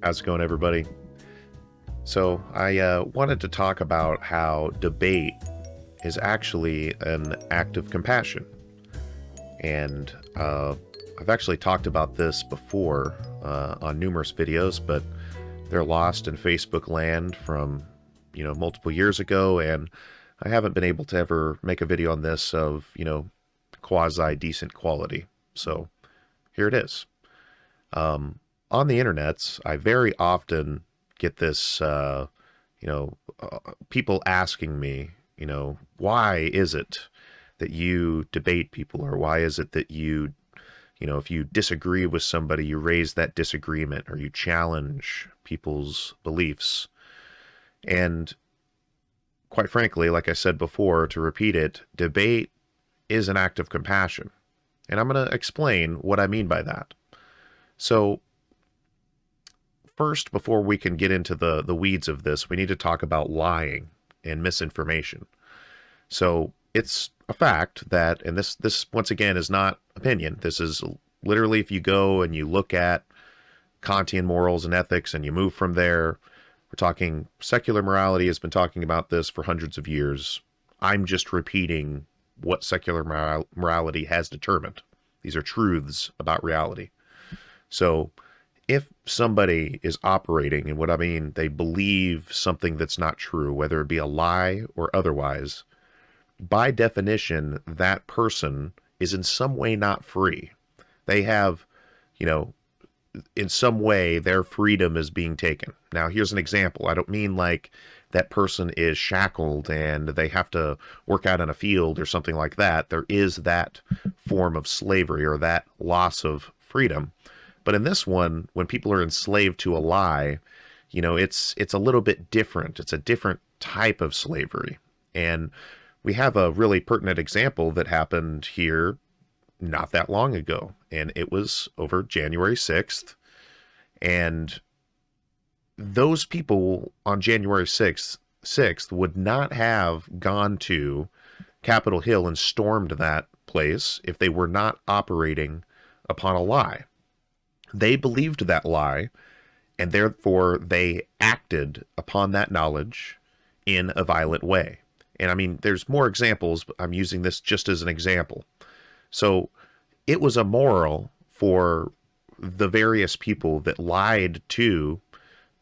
How's it going, everybody? So, I wanted to talk about how debate is actually an act of compassion. And I've actually talked about this before on numerous videos, but they're lost in Facebook land from, multiple years ago. And I haven't been able to ever make a video on this of, quasi decent quality. So, here it is. On the internets, I very often get this, people asking me, why is it that you debate people, or why is it that if you disagree with somebody, you raise that disagreement or you challenge people's beliefs. And quite frankly, like I said before, to repeat it, debate is an act of compassion. And I'm going to explain what I mean by that. So, first, before we can get into the weeds of this, we need to talk about lying and misinformation. So it's a fact that, and this once again is not opinion. This is literally, if you go and you look at Kantian morals and ethics and you move from there, we're talking secular morality has been talking about this for hundreds of years. I'm just repeating what secular morality has determined. These are truths about reality. So if somebody is operating, and what I mean, they believe something that's not true, whether it be a lie or otherwise, by definition, that person is in some way not free. They have, in some way, their freedom is being taken. Now, here's an example. I don't mean like that person is shackled and they have to work out in a field or something like that. There is that form of slavery or that loss of freedom. But in this one, when people are enslaved to a lie, it's a little bit different. It's a different type of slavery. And we have a really pertinent example that happened here not that long ago. And it was over January 6th. And those people on January 6th would not have gone to Capitol Hill and stormed that place if they were not operating upon a lie. They believed that lie, and therefore they acted upon that knowledge in a violent way. And I mean, there's more examples, but I'm using this just as an example. So it was immoral for the various people that lied to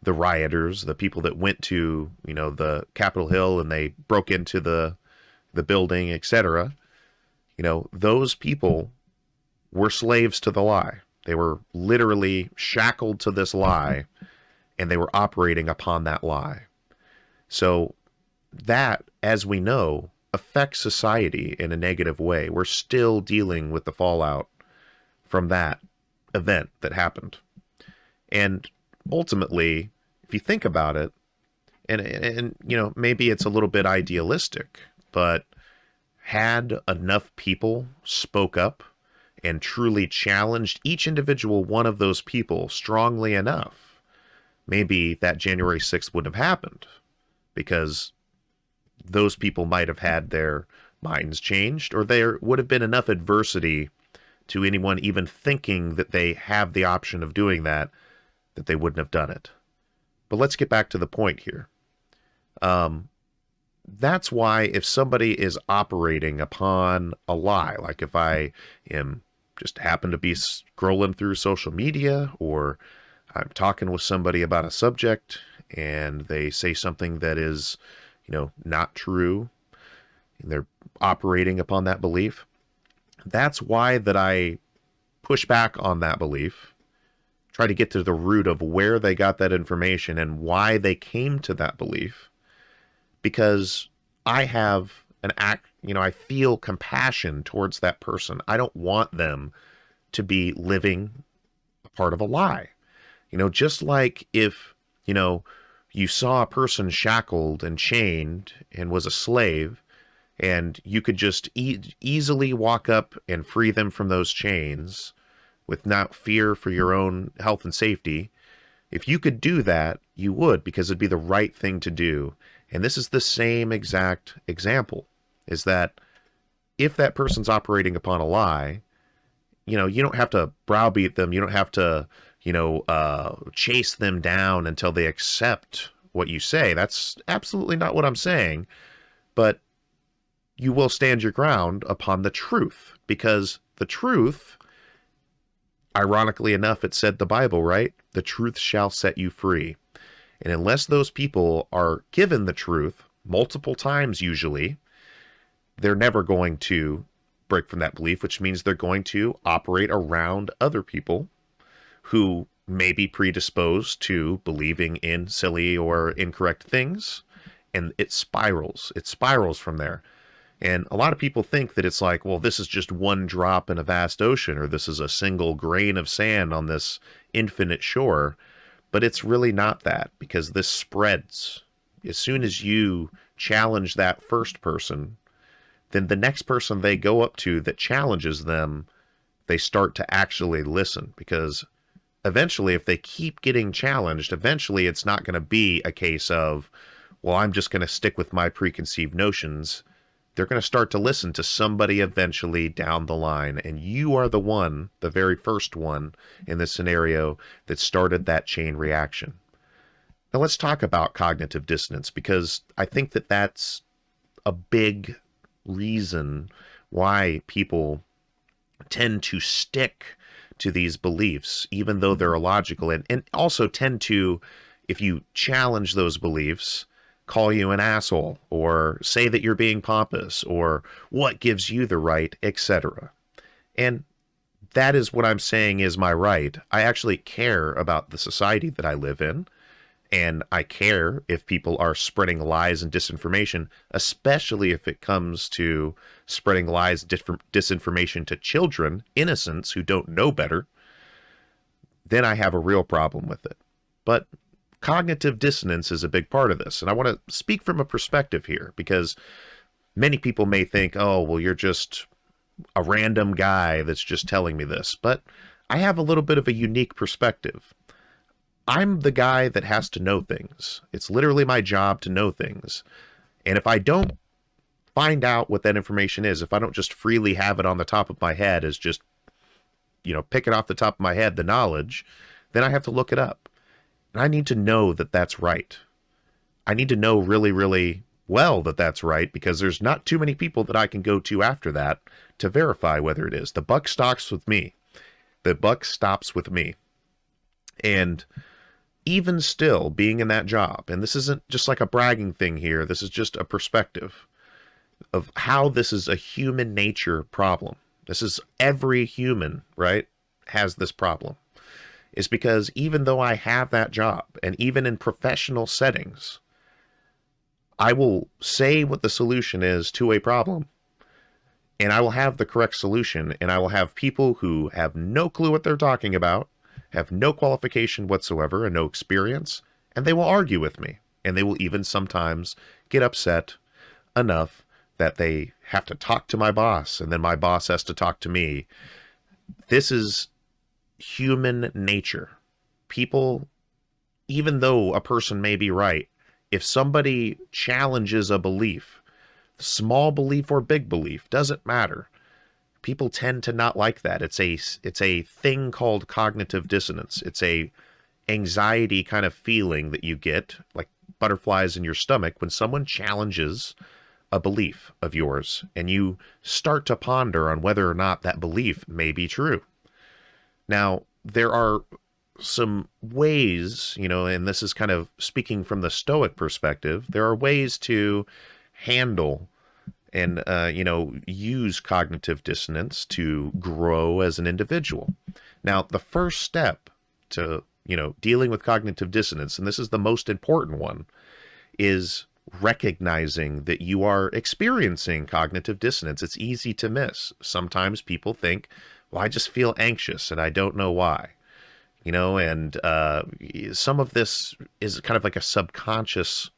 the rioters, the people that went to, the Capitol Hill and they broke into the building, etc. Those people were slaves to the lie. They were literally shackled to this lie, and they were operating upon that lie. So that, as we know, affects society in a negative way. We're still dealing with the fallout from that event that happened. And ultimately, if you think about it, and maybe it's a little bit idealistic, but had enough people spoke up and truly challenged each individual one of those people strongly enough, maybe that January 6th wouldn't have happened, because those people might have had their minds changed, or there would have been enough adversity to anyone even thinking that they have the option of doing that they wouldn't have done it. But let's get back to the point here. That's why if somebody is operating upon a lie, like if I am just happen to be scrolling through social media, or I'm talking with somebody about a subject and they say something that is, not true, and they're operating upon that belief, that's why that I push back on that belief, try to get to the root of where they got that information and why they came to that belief, because I have an act, I feel compassion towards that person. I don't want them to be living a part of a lie. Just like if, you saw a person shackled and chained and was a slave, and you could just easily walk up and free them from those chains with not fear for your own health and safety. If you could do that, you would, because it'd be the right thing to do. And this is the same exact example, is that if that person's operating upon a lie, you don't have to browbeat them. You don't have to, chase them down until they accept what you say. That's absolutely not what I'm saying. But you will stand your ground upon the truth, because the truth, ironically enough, it said the Bible, right? The truth shall set you free. And unless those people are given the truth multiple times, usually, they're never going to break from that belief, which means they're going to operate around other people who may be predisposed to believing in silly or incorrect things. And it spirals. It spirals from there. And a lot of people think that it's like, well, this is just one drop in a vast ocean, or this is a single grain of sand on this infinite shore. But it's really not that, because this spreads. As soon as you challenge that first person, then the next person they go up to that challenges them, they start to actually listen. Because eventually, if they keep getting challenged, eventually it's not going to be a case of, well, I'm just going to stick with my preconceived notions. They're going to start to listen to somebody eventually down the line. And you are the one, the very first one in this scenario, that started that chain reaction. Now let's talk about cognitive dissonance, because I think that that's a big reason why people tend to stick to these beliefs, even though they're illogical, and also tend to, if you challenge those beliefs, call you an asshole, or say that you're being pompous, or what gives you the right, etc. And that is what I'm saying is my right. I actually care about the society that I live in, and I care if people are spreading lies and disinformation, especially if it comes to spreading lies and disinformation to children, innocents who don't know better. Then I have a real problem with it. But cognitive dissonance is a big part of this. And I want to speak from a perspective here, because many people may think, oh, well, you're just a random guy that's just telling me this. But I have a little bit of a unique perspective. I'm the guy that has to know things. It's literally my job to know things. And if I don't find out what that information is, if I don't just freely have it on the top of my head as just, pick it off the top of my head, the knowledge, then I have to look it up. And I need to know that that's right. I need to know really, really well that that's right, because there's not too many people that I can go to after that to verify whether it is. The buck stops with me. The buck stops with me. And even still, being in that job, and this isn't just like a bragging thing here, this is just a perspective of how this is a human nature problem. This is every human, right, has this problem. Is because even though I have that job, and even in professional settings, I will say what the solution is to a problem, and I will have the correct solution, and I will have people who have no clue what they're talking about, have no qualification whatsoever and no experience, and they will argue with me. And they will even sometimes get upset enough that they have to talk to my boss, and then my boss has to talk to me. This is human nature. People, even though a person may be right, if somebody challenges a belief, small belief or big belief, doesn't matter. People tend to not like that. It's a thing called cognitive dissonance. It's a anxiety kind of feeling that you get, like butterflies in your stomach, when someone challenges a belief of yours, and you start to ponder on whether or not that belief may be true. Now, there are some ways, and this is kind of speaking from the Stoic perspective, there are ways to handle and, use cognitive dissonance to grow as an individual. Now, the first step to, dealing with cognitive dissonance, and this is the most important one, is recognizing that you are experiencing cognitive dissonance. It's easy to miss. Sometimes people think, well, I just feel anxious and I don't know why. And some of this is kind of like a subconscious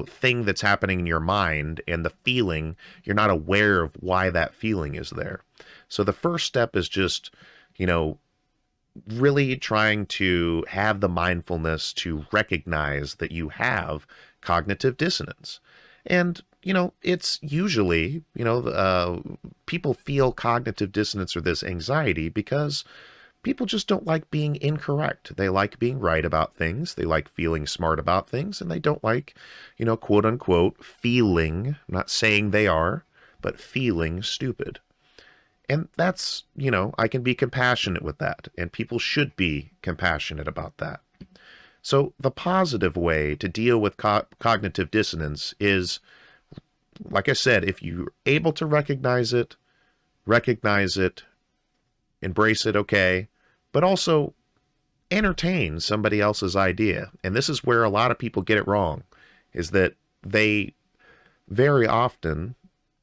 thing that's happening in your mind, and the feeling, you're not aware of why that feeling is there. So the first step is just, really trying to have the mindfulness to recognize that you have cognitive dissonance. And, it's usually, people feel cognitive dissonance or this anxiety because People just don't like being incorrect. They like being right about things. They like feeling smart about things, and they don't like, quote unquote, feeling, I'm not saying they are, but feeling stupid. And that's, I can be compassionate with that, and people should be compassionate about that. So the positive way to deal with cognitive dissonance is, like I said, if you're able to recognize it, embrace it, okay, but also entertain somebody else's idea. And this is where a lot of people get it wrong, is that they very often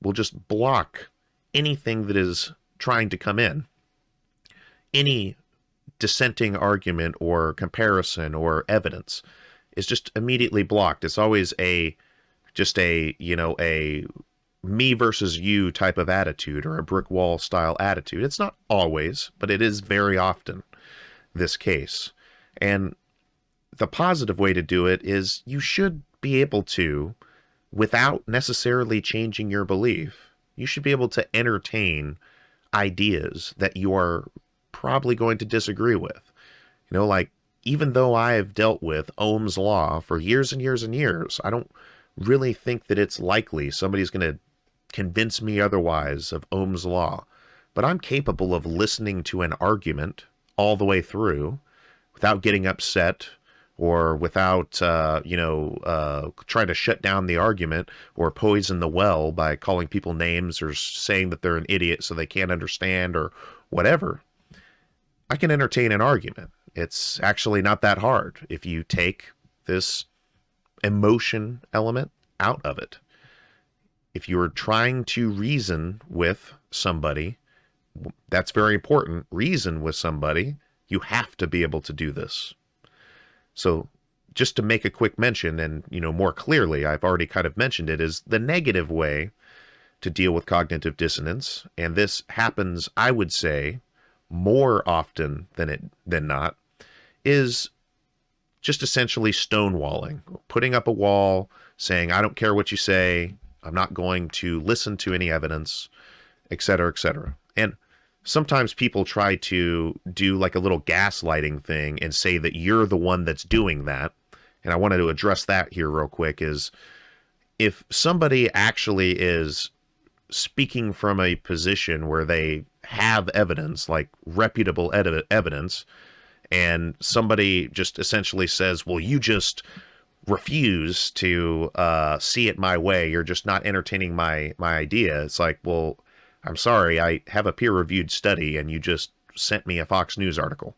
will just block anything that is trying to come in. Any dissenting argument or comparison or evidence is just immediately blocked. It's always just a me versus you type of attitude, or a brick wall style attitude. It's not always, but it is very often this case. And the positive way to do it is you should be able to, without necessarily changing your belief, you should be able to entertain ideas that you are probably going to disagree with. Like, even though I have dealt with Ohm's law for years and years and years, I don't really think that it's likely somebody's going to convince me otherwise of Ohm's law. But I'm capable of listening to an argument all the way through without getting upset, or without, trying to shut down the argument or poison the well by calling people names or saying that they're an idiot so they can't understand or whatever. I can entertain an argument. It's actually not that hard if you take this emotion element out of it. If you're trying to reason with somebody, that's very important. Reason with somebody, you have to be able to do this. So just to make a quick mention, and more clearly, I've already kind of mentioned it, is the negative way to deal with cognitive dissonance. And this happens, I would say, more often than not, is just essentially stonewalling, putting up a wall, saying, I don't care what you say, I'm not going to listen to any evidence, etc., etc. And sometimes people try to do like a little gaslighting thing and say that you're the one that's doing that. And I wanted to address that here real quick, is if somebody actually is speaking from a position where they have evidence, like reputable evidence, and somebody just essentially says, well, you just refuse to see it my way, you're just not entertaining my idea. It's like, well, I'm sorry, I have a peer-reviewed study and you just sent me a Fox News article.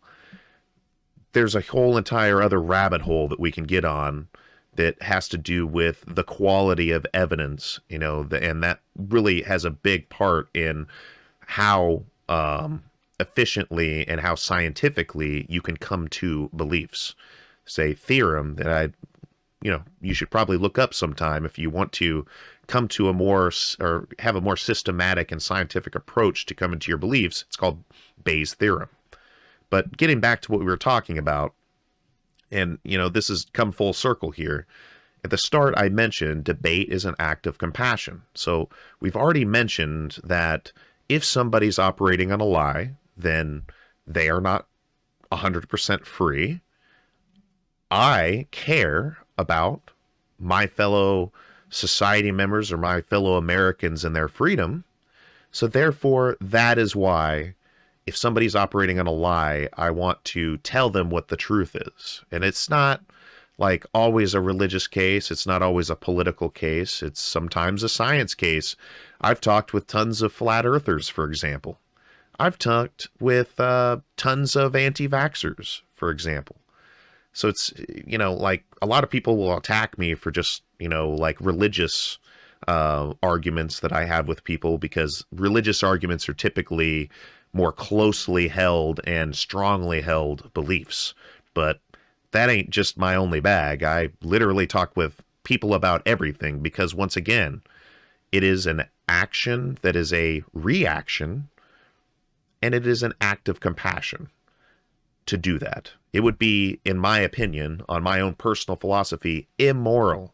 There's a whole entire other rabbit hole that we can get on that has to do with the quality of evidence, and that really has a big part in how efficiently and how scientifically you can come to beliefs. Say theorem that you should probably look up sometime if you want to come to a more, or have a more systematic and scientific approach to come into your beliefs. It's called Bayes' theorem. But getting back to what we were talking about, and this has come full circle here. At the start, I mentioned debate is an act of compassion. So we've already mentioned that if somebody's operating on a lie, then they are not 100% free. I care about my fellow society members or my fellow Americans and their freedom. So therefore, that is why if somebody's operating on a lie, I want to tell them what the truth is. And it's not like always a religious case. It's not always a political case. It's sometimes a science case. I've talked with tons of flat earthers, for example. I've talked with tons of anti-vaxxers, for example. So it's, like a lot of people will attack me for just, like religious arguments that I have with people, because religious arguments are typically more closely held and strongly held beliefs. But that ain't just my only bag. I literally talk with people about everything, because once again, it is an action that is a reaction, and it is an act of compassion to do that. It would be, in my opinion, on my own personal philosophy, immoral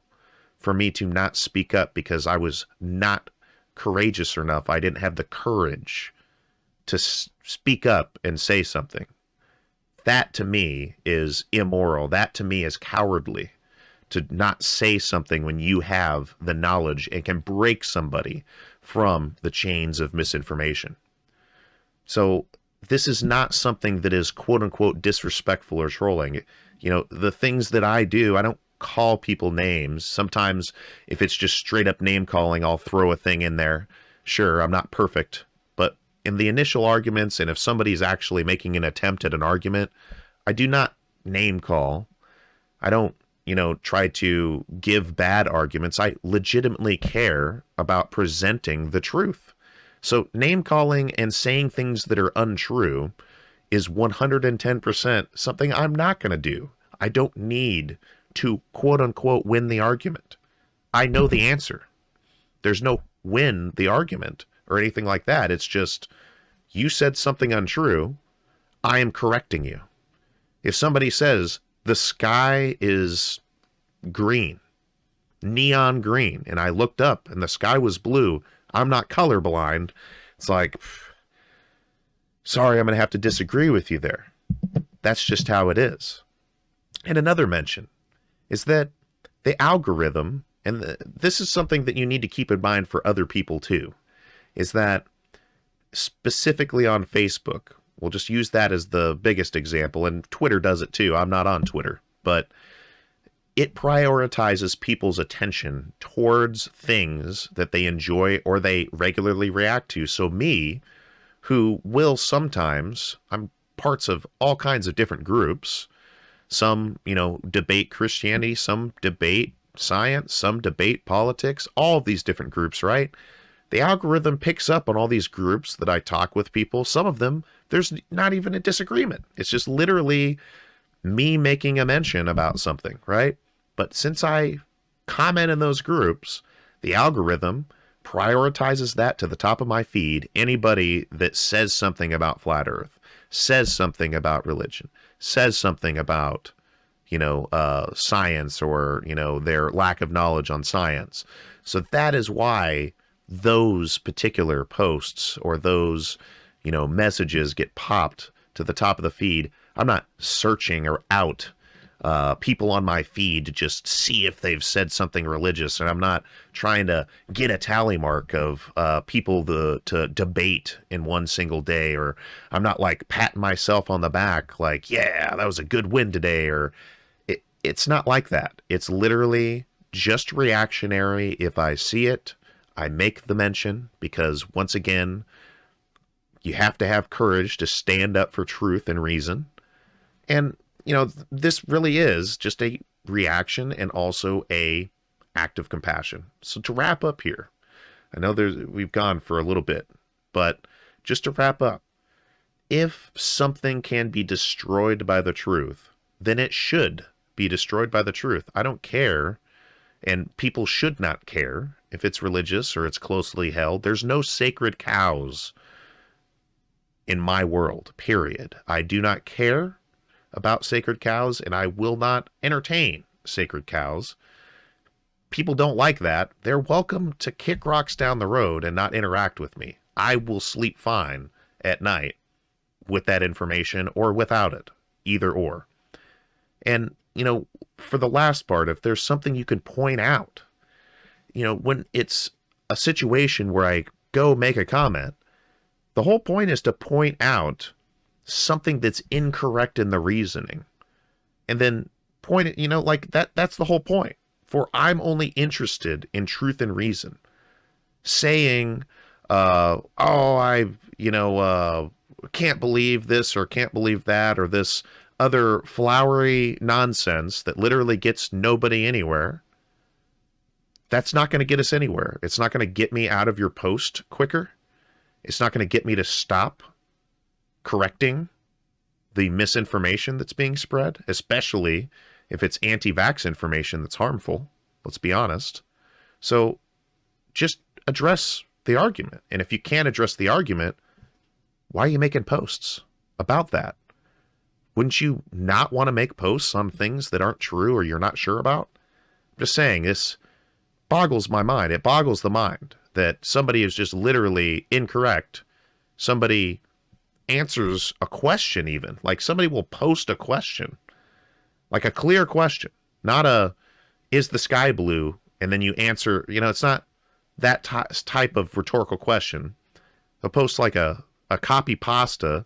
for me to not speak up because I was not courageous enough. I didn't have the courage to speak up and say something. That to me is immoral. That to me is cowardly, to not say something when you have the knowledge and can break somebody from the chains of misinformation. So this is not something that is quote unquote disrespectful or trolling. You know, the things that I do, I don't call people names. Sometimes if it's just straight up name calling, I'll throw a thing in there. Sure, I'm not perfect, but in the initial arguments, and if somebody's actually making an attempt at an argument, I do not name call. I don't, try to give bad arguments. I legitimately care about presenting the truth. So name calling and saying things that are untrue is 110% something I'm not going to do. I don't need to quote unquote win the argument. I know the answer. There's no win the argument or anything like that. It's just you said something untrue. I am correcting you. If somebody says the sky is green, neon green, and I looked up and the sky was blue, I'm not colorblind. It's like, sorry, I'm going to have to disagree with you there. That's just how it is. And another mention is that the algorithm, and this is something that you need to keep in mind for other people too, is that specifically on Facebook, we'll just use that as the biggest example, and Twitter does it too. I'm not on Twitter, but it prioritizes people's attention towards things that they enjoy or they regularly react to. So me, who will sometimes, I'm parts of all kinds of different groups. Some, debate Christianity, some debate science, some debate politics, all of these different groups, right? The algorithm picks up on all these groups that I talk with people. Some of them, there's not even a disagreement. It's just literally me making a mention about something, right? But since I comment in those groups, the algorithm prioritizes that to the top of my feed. Anybody that says something about flat earth, says something about religion, says something about, science or, their lack of knowledge on science. So that is why those particular posts or those, messages get popped to the top of the feed. I'm not searching or out people on my feed to just see if they've said something religious, and I'm not trying to get a tally mark of people to debate in one single day, or I'm not like patting myself on the back like, yeah, that was a good win today, or it's not like that. It's literally just reactionary. If I see it, I make the mention, because once again, you have to have courage to stand up for truth and reason. And this really is just a reaction and also a act of compassion. So to wrap up here, I know we've gone for a little bit, but just to wrap up, if something can be destroyed by the truth, then it should be destroyed by the truth. I don't care, and people should not care if it's religious or it's closely held. There's no sacred cows in my world, period. I do not care about sacred cows, and I will not entertain sacred cows. People don't like that. They're welcome to kick rocks down the road and not interact with me. I will sleep fine at night with that information or without it, either or. And, for the last part, if there's something you can point out, when it's a situation where I go make a comment, the whole point is to point out something that's incorrect in the reasoning, and then point it, like that's the whole point. For I'm only interested in truth and reason. Saying I can't believe this or can't believe that, or this other flowery nonsense that literally gets nobody anywhere, that's not going to get us anywhere. It's not going to get me out of your post quicker. It's not going to get me to stop correcting the misinformation that's being spread, especially if it's anti-vax information that's harmful. Let's be honest. So just address the argument. And if you can't address the argument, why are you making posts about that? Wouldn't you not want to make posts on things that aren't true or you're not sure about? I'm just saying, this boggles my mind. It boggles the mind that somebody is just literally incorrect. Somebody answers a question, even. Like somebody will post a question, like a clear question, not a, is the sky blue? And then you answer, it's not that type of rhetorical question. They'll post like a copy pasta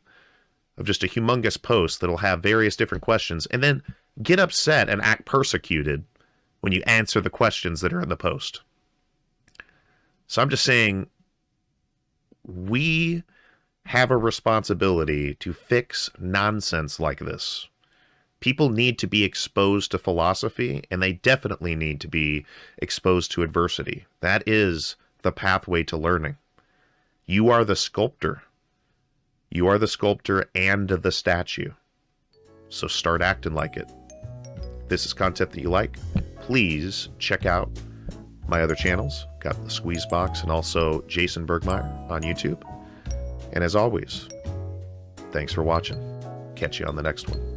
of just a humongous post that'll have various different questions and then get upset and act persecuted when you answer the questions that are in the post. So I'm just saying, we have a responsibility to fix nonsense like this. People need to be exposed to philosophy, and they definitely need to be exposed to adversity. That is the pathway to learning. You are the sculptor. You are the sculptor and the statue. So start acting like it. If this is content that you like, please check out my other channels. Got the Squeeze Box and also Jason Bergmeyer on YouTube. And as always, thanks for watching. Catch you on the next one.